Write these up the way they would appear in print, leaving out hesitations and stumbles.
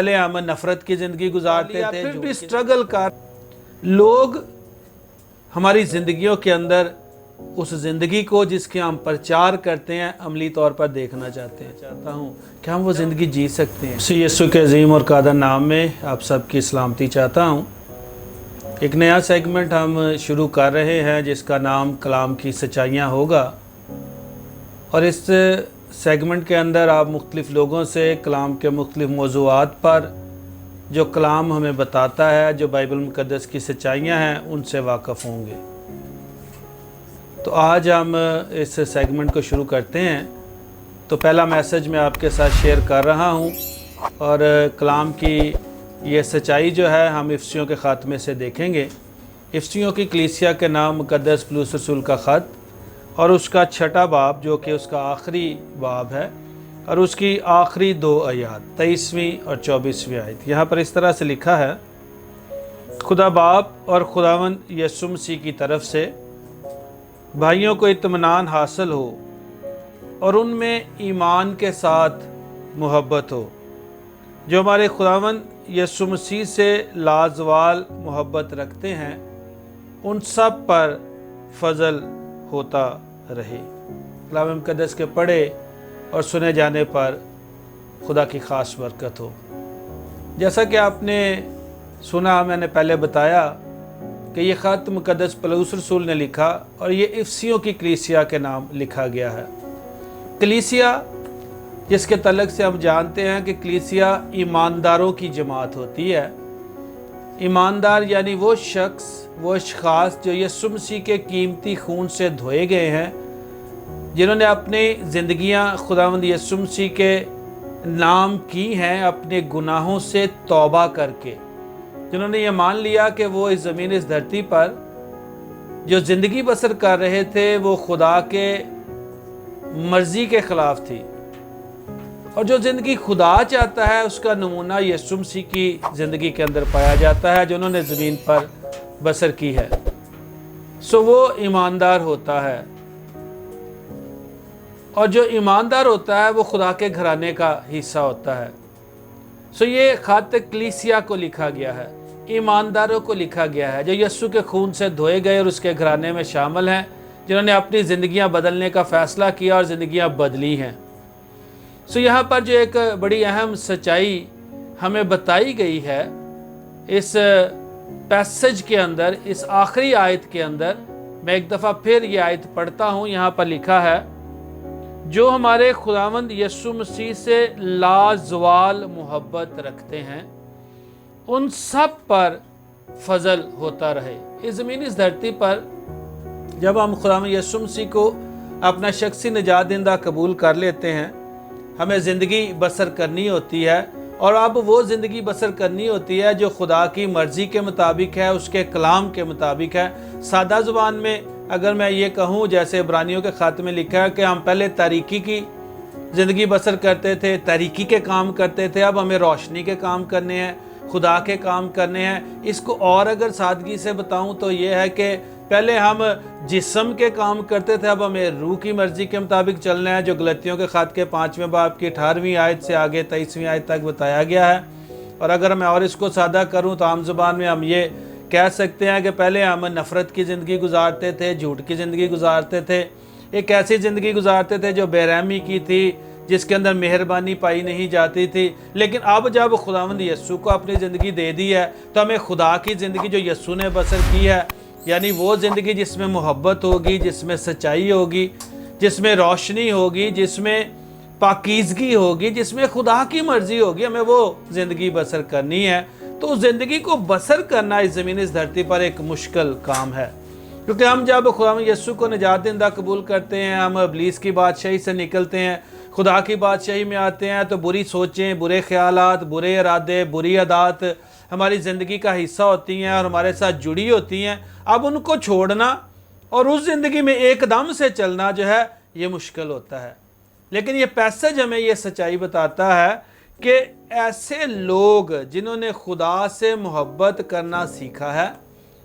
پہلے ہم نفرت کی زندگی گزارتے تھے، پھر بھی سٹرگل کر لوگ ہماری زندگیوں کے اندر اس زندگی کو جس کے ہم پرچار کرتے ہیں عملی طور پر دیکھنا چاہتا ہوں کہ ہم وہ زندگی جی سکتے ہیں۔ یسوع کے عظیم اور قادر نام میں آپ سب کی سلامتی چاہتا ہوں۔ ایک نیا سیگمنٹ ہم شروع کر رہے ہیں جس کا نام کلام کی سچائیاں ہوگا، اور اس سیگمنٹ کے اندر آپ مختلف لوگوں سے کلام کے مختلف موضوعات پر جو کلام ہمیں بتاتا ہے، جو بائبل مقدس کی سچائیاں ہیں، ان سے واقف ہوں گے۔ تو آج ہم اس سیگمنٹ کو شروع کرتے ہیں۔ تو پہلا میسج میں آپ کے ساتھ شیئر کر رہا ہوں، اور کلام کی یہ سچائی جو ہے ہم افسیوں کے خاتمے سے دیکھیں گے۔ افسیوں کی کلیسیا کے نام مقدس پولس رسول کا خط، اور اس کا 6واں باب جو کہ اس کا آخری باب ہے، اور اس کی آخری 2 آیات 23ویں اور 24ویں آیت۔ یہاں پر اس طرح سے لکھا ہے: خدا باپ اور خداوند یسوع مسیح کی طرف سے بھائیوں کو اطمینان حاصل ہو اور ان میں ایمان کے ساتھ محبت ہو، جو ہمارے خداوند یسوع مسیح سے لازوال محبت رکھتے ہیں، ان سب پر فضل ہوتا رہے۔ کلام مقدس کے پڑھے اور سنے جانے پر خدا کی خاص برکت ہو۔ جیسا کہ آپ نے سنا، میں نے پہلے بتایا کہ یہ خط مقدس پولس رسول نے لکھا، اور یہ افسیوں کی کلیسیا کے نام لکھا گیا ہے۔ کلیسیا جس کے تعلق سے ہم جانتے ہیں کہ کلیسیا ایمانداروں کی جماعت ہوتی ہے۔ ایماندار یعنی وہ شخص، وہ اشخاص جو یسوع مسیح کے قیمتی خون سے دھوئے گئے ہیں، جنہوں نے اپنی زندگیاں خداوند یسوع مسیح کے نام کی ہیں اپنے گناہوں سے توبہ کر کے، جنہوں نے یہ مان لیا کہ وہ اس زمین اس دھرتی پر جو زندگی بسر کر رہے تھے وہ خدا کے مرضی کے خلاف تھی، اور جو زندگی خدا چاہتا ہے اس کا نمونہ یسوع مسیح کی زندگی کے اندر پایا جاتا ہے جو انہوں نے زمین پر بسر کی ہے۔ وہ ایماندار ہوتا ہے، اور جو ایماندار ہوتا ہے وہ خدا کے گھرانے کا حصہ ہوتا ہے۔ یہ خط کلیسیا کو لکھا گیا ہے، ایمانداروں کو لکھا گیا ہے جو یسوع کے خون سے دھوئے گئے اور اس کے گھرانے میں شامل ہیں، جنہوں نے اپنی زندگیاں بدلنے کا فیصلہ کیا اور زندگیاں بدلی ہیں۔ یہاں پر جو ایک بڑی اہم سچائی ہمیں بتائی گئی ہے اس پیسج کے اندر، اس آخری آیت کے اندر، میں ایک دفعہ پھر یہ آیت پڑھتا ہوں۔ یہاں پر لکھا ہے: جو ہمارے خداوند یسوع مسیح سے لازوال محبت رکھتے ہیں، ان سب پر فضل ہوتا رہے۔ اس زمین اس دھرتی پر جب ہم خداوند یسوع مسیح کو اپنا شخصی نجات دہندہ قبول کر لیتے ہیں، ہمیں زندگی بسر کرنی ہوتی ہے، اور اب وہ زندگی بسر کرنی ہوتی ہے جو خدا کی مرضی کے مطابق ہے، اس کے کلام کے مطابق ہے۔ سادہ زبان میں اگر میں یہ کہوں، جیسے عبرانیوں کے خط میں لکھا ہے کہ ہم پہلے تاریکی کی زندگی بسر کرتے تھے، تاریکی کے کام کرتے تھے، اب ہمیں روشنی کے کام کرنے ہیں، خدا کے کام کرنے ہیں۔ اس کو اور اگر سادگی سے بتاؤں تو یہ ہے کہ پہلے ہم جسم کے کام کرتے تھے، اب ہمیں روح کی مرضی کے مطابق چلنا ہے، جو غلطیوں کے خط کے 5ویں باب کی 18ویں آیت سے آگے 23ویں آیت تک بتایا گیا ہے۔ اور اگر میں اور اس کو سادہ کروں تو عام زبان میں ہم یہ کہہ سکتے ہیں کہ پہلے ہم نفرت کی زندگی گزارتے تھے، جھوٹ کی زندگی گزارتے تھے، ایک ایسی زندگی گزارتے تھے جو بے رحمی کی تھی، جس کے اندر مہربانی پائی نہیں جاتی تھی۔ لیکن اب جب خداوند یسوع کو اپنی زندگی دے دی ہے تو ہمیں خدا کی زندگی جو یسوع نے بسر کی ہے، یعنی وہ زندگی جس میں محبت ہوگی، جس میں سچائی ہوگی، جس میں روشنی ہوگی، جس میں پاکیزگی ہوگی، جس میں خدا کی مرضی ہوگی، ہمیں وہ زندگی بسر کرنی ہے۔ تو اس زندگی کو بسر کرنا اس زمین اس دھرتی پر ایک مشکل کام ہے، کیونکہ ہم جب خداوند یسوع کو نجات دہندہ قبول کرتے ہیں، ہم ابلیس کی بادشاہی سے نکلتے ہیں، خدا کی بادشاہی میں آتے ہیں، تو بری سوچیں، برے خیالات، برے ارادے، بری عادات ہماری زندگی کا حصہ ہوتی ہیں اور ہمارے ساتھ جڑی ہوتی ہیں۔ اب ان کو چھوڑنا اور اس زندگی میں ایک دم سے چلنا جو ہے یہ مشکل ہوتا ہے۔ لیکن یہ پیسج ہمیں یہ سچائی بتاتا ہے کہ ایسے لوگ جنہوں نے خدا سے محبت کرنا سیکھا ہے،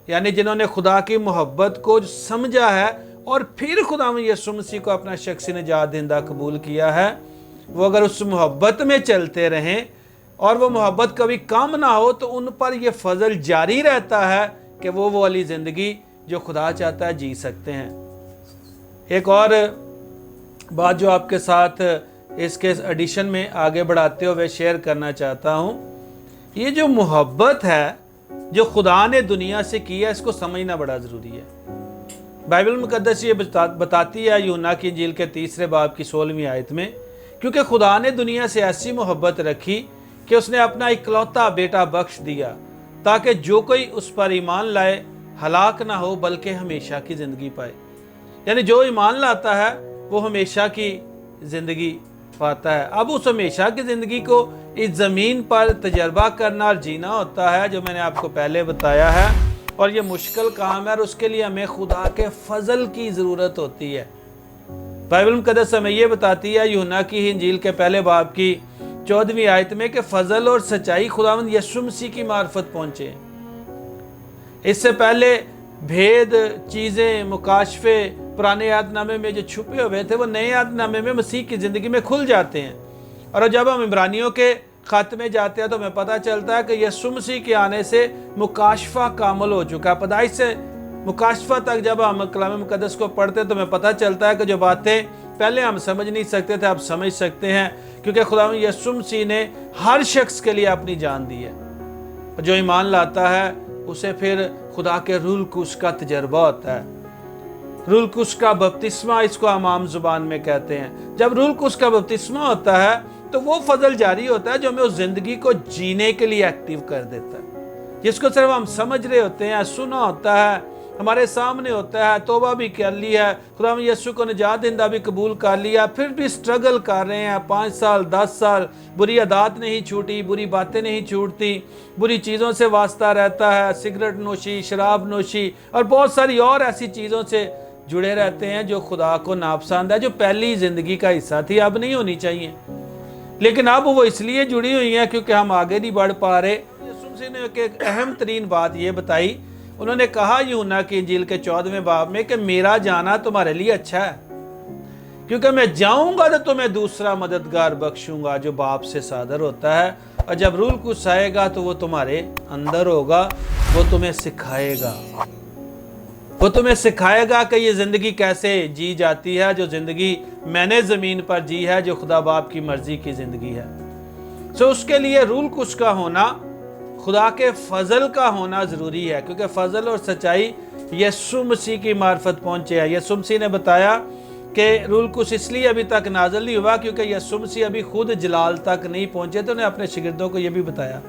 یعنی جنہوں نے خدا کی محبت کو سمجھا ہے اور پھر خداوند یسوع مسیح کو اپنا شخصی نجات دہندہ قبول کیا ہے، وہ اگر اس محبت میں چلتے رہیں اور وہ محبت کبھی کم نہ ہو تو ان پر یہ فضل جاری رہتا ہے کہ وہ والی زندگی جو خدا چاہتا ہے جی سکتے ہیں۔ ایک اور بات جو آپ کے ساتھ اس کے ایڈیشن میں آگے بڑھاتے ہوئے شیئر کرنا چاہتا ہوں، یہ جو محبت ہے جو خدا نے دنیا سے کی ہے، اس کو سمجھنا بڑا ضروری ہے۔ بائبل مقدس یہ بتاتی ہے یوحنا کی انجیل کے 3 باب کی 16ویں آیت میں، کیونکہ خدا نے دنیا سے ایسی محبت رکھی کہ اس نے اپنا اکلوتا بیٹا بخش دیا تاکہ جو کوئی اس پر ایمان لائے ہلاک نہ ہو بلکہ ہمیشہ کی زندگی پائے۔ یعنی جو ایمان لاتا ہے وہ ہمیشہ کی زندگی پاتا ہے۔ اب اس ہمیشہ کی زندگی کو اس زمین پر تجربہ کرنا اور جینا ہوتا ہے، جو میں نے آپ کو پہلے بتایا ہے، اور یہ مشکل کام ہے، اور اس کے لیے ہمیں خدا کے فضل کی ضرورت ہوتی ہے۔ بائبل مقدس ہمیں یہ بتاتی ہے یوحنا کی انجیل کے 1 باب کی 14ویں آیت میں کہ فضل اور سچائی خداوند یسوع مسیح کی معرفت پہنچے۔ اس سے پہلے بھید، چیزیں، مکاشفے پرانے عہد نامے میں جو چھپے ہوئے تھے وہ نئے عہد نامے میں مسیح کی زندگی میں کھل جاتے ہیں۔ اور جب ہم عبرانیوں کے خط میں جاتے ہیں تو ہمیں پتہ چلتا ہے کہ یسوع مسیح کے آنے سے مکاشفہ کامل ہو چکا ہے۔ پیدائش سے مکاشفہ تک جب ہم کلام مقدس کو پڑھتے ہیں تو ہمیں پتہ چلتا ہے کہ جو باتیں پہلے ہم سمجھ نہیں سکتے تھے اب سمجھ سکتے ہیں، کیونکہ خدا یسوع مسیح نے ہر شخص کے لیے اپنی جان دی ہے۔ جو ایمان لاتا ہے اسے پھر خدا کے روح القدس کا تجربہ ہوتا ہے۔ روح القدس کا بپتسمہ اس کو ہم عام زبان میں کہتے ہیں۔ جب روح القدس کا بپتسمہ ہوتا ہے تو وہ فضل جاری ہوتا ہے جو ہمیں اس زندگی کو جینے کے لیے ایکٹیو کر دیتا ہے، جس کو صرف ہم سمجھ رہے ہوتے ہیں، سنا ہوتا ہے، ہمارے سامنے ہوتا ہے، توبہ بھی کر لی ہے، خدا یسوع کو نجات دہندہ بھی قبول کر لیا، پھر بھی سٹرگل کر رہے ہیں، 5 سال 10 سال بری عادات نہیں چھوٹی، بری باتیں نہیں چھوٹتی، بری چیزوں سے واسطہ رہتا ہے، سگریٹ نوشی، شراب نوشی اور بہت ساری اور ایسی چیزوں سے جڑے رہتے ہیں جو خدا کو ناپسند ہے، جو پہلی زندگی کا حصہ تھی، اب نہیں ہونی چاہیے، لیکن اب وہ اس لیے جڑی ہوئی ہیں کیونکہ ہم آگے نہیں بڑھ پا رہے۔ یسوع مسیح نے ایک اہم ترین بات یہ بتائی، انہوں نے کہا یوحنا کی انجیل کے 14ویں باب میں کہ میرا جانا تمہارے لیے اچھا ہے، کیونکہ میں جاؤں گا تو تمہیں دوسرا مددگار بخشوں گا جو باپ سے صادر ہوتا ہے، اور جب روح القدس آئے گا تو وہ تمہارے اندر ہوگا، وہ تمہیں سکھائے گا، وہ تمہیں سکھائے گا کہ یہ زندگی کیسے جی جاتی ہے، جو زندگی میں نے زمین پر جی ہے، جو خدا باپ کی مرضی کی زندگی ہے۔ اس کے لیے روح القدس کا ہونا، خدا کے فضل کا ہونا ضروری ہے، کیونکہ فضل اور سچائی یسوع مسیح کی معرفت پہنچے ہیں۔ یسوع مسیح نے بتایا کہ روح القدس اس لیے ابھی تک نازل نہیں ہوا کیونکہ یسوع مسیح ابھی خود جلال تک نہیں پہنچے، تو انہیں اپنے شاگردوں کو یہ بھی بتایا۔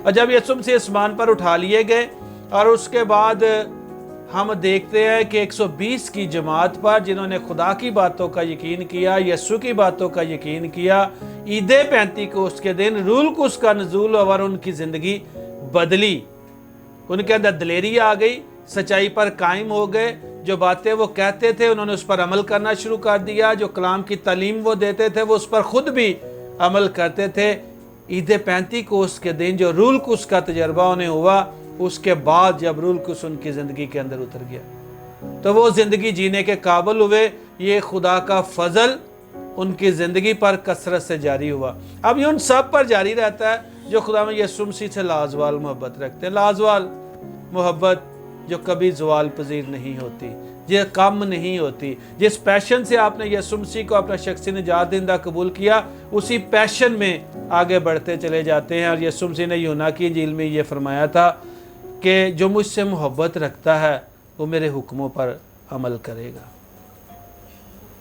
اور جب یسوع مسیح آسمان پر اٹھا لیے گئے اور اس کے بعد ہم دیکھتے ہیں کہ 120 کی جماعت پر جنہوں نے خدا کی باتوں کا یقین کیا، یسوع کی باتوں کا یقین کیا، عید پینتیکوست کے دن روح القدس کا نزول اور ان کی زندگی بدلی، ان کے اندر دلیری آ گئی، سچائی پر قائم ہو گئے، جو باتیں وہ کہتے تھے انہوں نے اس پر عمل کرنا شروع کر دیا، جو کلام کی تعلیم وہ دیتے تھے وہ اس پر خود بھی عمل کرتے تھے۔ عید پینتیکوست کے دن جو روح القدس کا تجربہ انہیں ہوا، اس کے بعد جب روح القدس ان کی زندگی کے اندر اتر گیا تو وہ زندگی جینے کے قابل ہوئے۔ یہ خدا کا فضل ان کی زندگی پر کثرت سے جاری ہوا۔ اب یہ ان سب پر جاری رہتا ہے جو خدا میں یسوع مسیح سے لازوال محبت رکھتے ہیں، لازوال محبت جو کبھی زوال پذیر نہیں ہوتی، یہ کم نہیں ہوتی۔ جس پیشن سے آپ نے یسوع مسیح کو اپنا شخصی نجات دہندہ قبول کیا، اسی پیشن میں آگے بڑھتے چلے جاتے ہیں۔ اور یسوع مسیح نے یوحنا کی انجیل میں یہ فرمایا تھا کہ جو مجھ سے محبت رکھتا ہے وہ میرے حکموں پر عمل کرے گا۔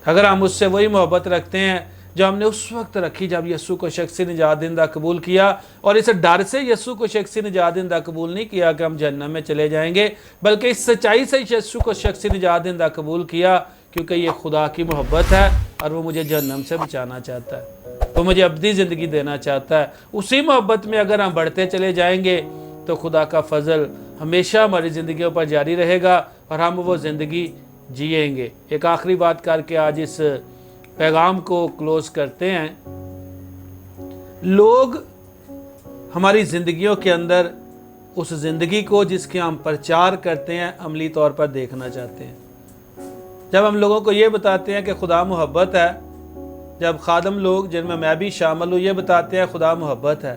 اگر ہم اس سے وہی محبت رکھتے ہیں جو ہم نے اس وقت رکھی جب یسوع کو شخصی نجات دہندہ قبول کیا، اور اس ڈر سے یسوع کو شخصی نجات دہندہ قبول نہیں کیا کہ ہم جہنم میں چلے جائیں گے، بلکہ اس سچائی سے یسوع کو شخصی نجات دہندہ قبول کیا کیونکہ یہ خدا کی محبت ہے اور وہ مجھے جہنم سے بچانا چاہتا ہے، وہ مجھے ابدی زندگی دینا چاہتا ہے۔ اسی محبت میں اگر ہم بڑھتے چلے جائیں گے تو خدا کا فضل ہمیشہ ہماری زندگیوں پر جاری رہے گا اور ہم وہ زندگی جیئیں گے۔ ایک آخری بات کر کے آج اس پیغام کو کلوز کرتے ہیں۔ لوگ ہماری زندگیوں کے اندر اس زندگی کو جس کے ہم پرچار کرتے ہیں عملی طور پر دیکھنا چاہتے ہیں۔ جب ہم لوگوں کو یہ بتاتے ہیں کہ خدا محبت ہے، جب خادم لوگ جن میں بھی شامل ہوں یہ بتاتے ہیں خدا محبت ہے،